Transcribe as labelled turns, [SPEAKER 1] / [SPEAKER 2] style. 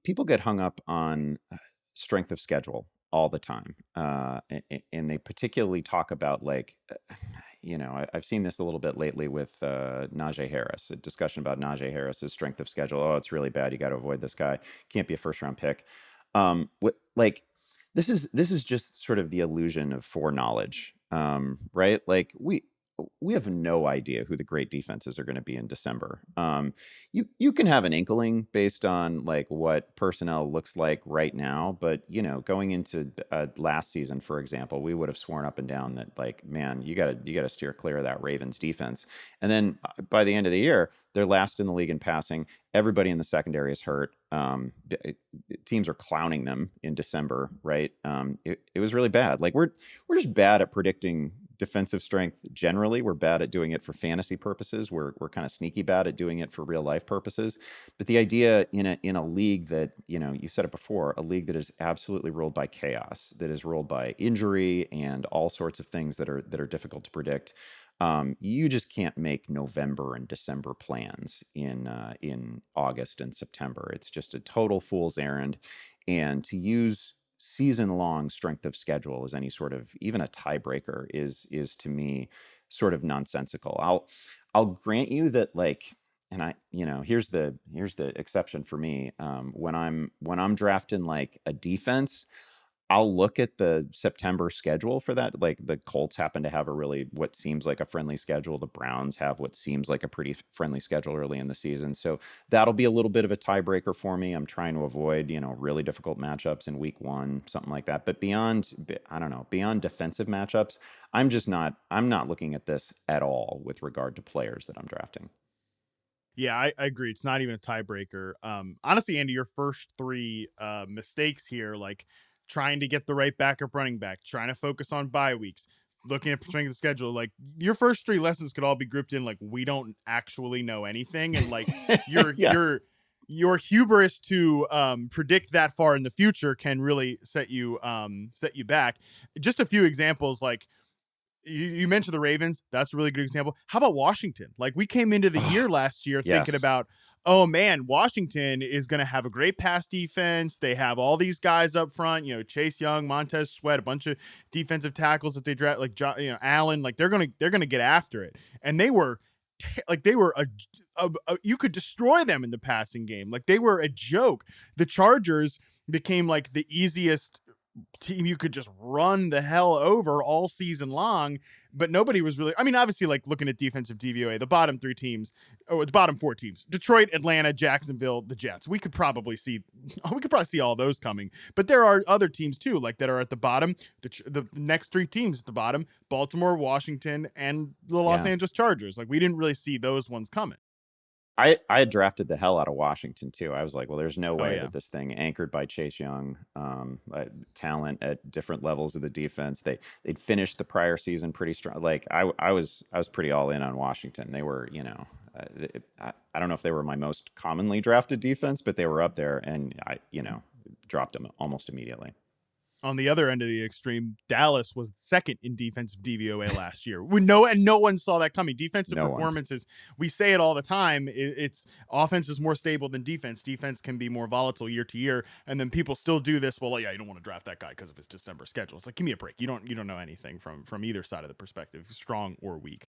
[SPEAKER 1] people get hung up on strength of schedule all the time, and they particularly talk about like, I've seen this a little bit lately with Najee Harris, a discussion about Najee Harris's strength of schedule. Oh, it's really bad. You got to avoid this guy. Can't be a first round pick. Like this is just sort of the illusion of foreknowledge, right? Like we have no idea who the great defenses are going to be in December. You can have an inkling based on like what personnel looks like right now, but going into last season, for example, we would have sworn up and down that like, man, you got to steer clear of that Ravens defense. And then by the end of the year, they're last in the league in passing. Everybody in the secondary is hurt. Teams are clowning them in December, right? It was really bad. Like we're just bad at predicting defensive strength generally. We're bad at doing it for fantasy purposes. We're kind of sneaky bad at doing it for real life purposes. But the idea in a league that, you said it before, a league that is absolutely ruled by chaos, that is ruled by injury and all sorts of things that are difficult to predict. You just can't make November and December plans in August and September. It's just a total fool's errand. And to use season-long strength of schedule as any sort of even a tiebreaker is to me sort of nonsensical. I'll grant you that like, and here's the exception for me. When I'm drafting like a defense, I'll look at the September schedule for that. Like the Colts happen to have a really what seems like a friendly schedule. The Browns have what seems like a pretty friendly schedule early in the season. So that'll be a little bit of a tiebreaker for me. I'm trying to avoid, really difficult matchups in week one, something like that. But I don't know, beyond defensive matchups, I'm not looking at this at all with regard to players that I'm drafting.
[SPEAKER 2] Yeah, I agree. It's not even a tiebreaker. Honestly, Andy, your first three mistakes here, like trying to get the right backup running back, trying to focus on bye weeks, looking at strength of schedule, like your first three lessons could all be grouped in like we don't actually know anything, and like your
[SPEAKER 1] Yes.
[SPEAKER 2] your your hubris to predict that far in the future can really set you back. Just a few examples, like you mentioned the Ravens. That's a really good example. How about Washington? Like we came into the year
[SPEAKER 1] Oh,
[SPEAKER 2] last year thinking
[SPEAKER 1] yes.
[SPEAKER 2] about, oh man, Washington is going to have a great pass defense. They have all these guys up front, Chase Young, Montez Sweat, a bunch of defensive tackles that they draft, like Allen. Like they're gonna get after it, and they were like they were you could destroy them in the passing game. Like they were a joke. The Chargers became like the easiest team you could just run the hell over all season long, but nobody was really, I mean, obviously, like looking at defensive DVOA, the bottom three teams, or the bottom four teams, Detroit, Atlanta, Jacksonville, the Jets, we could probably see all those coming, but there are other teams too, like that are at the bottom, the next three teams at the bottom, Baltimore, Washington, and the Los
[SPEAKER 1] Yeah.
[SPEAKER 2] Angeles Chargers. Like we didn't really see those ones coming.
[SPEAKER 1] I had drafted the hell out of Washington too. I was like, well, there's no
[SPEAKER 2] Oh
[SPEAKER 1] way
[SPEAKER 2] yeah.
[SPEAKER 1] that this thing anchored by Chase Young, talent at different levels of the defense. They'd finished the prior season pretty strong. Like I was pretty all in on Washington. They were, I don't know if they were my most commonly drafted defense, but they were up there, and I, dropped them almost immediately.
[SPEAKER 2] On the other end of the extreme, Dallas was second in defensive DVOA last year. No one saw that coming. Defensive
[SPEAKER 1] No one.
[SPEAKER 2] performances, we say it all the time. It's offense is more stable than defense. Defense can be more volatile year to year, and then people still do this. Well, yeah, you don't want to draft that guy because of his December schedule. It's like, give me a break. You don't know anything from either side of the perspective, strong or weak.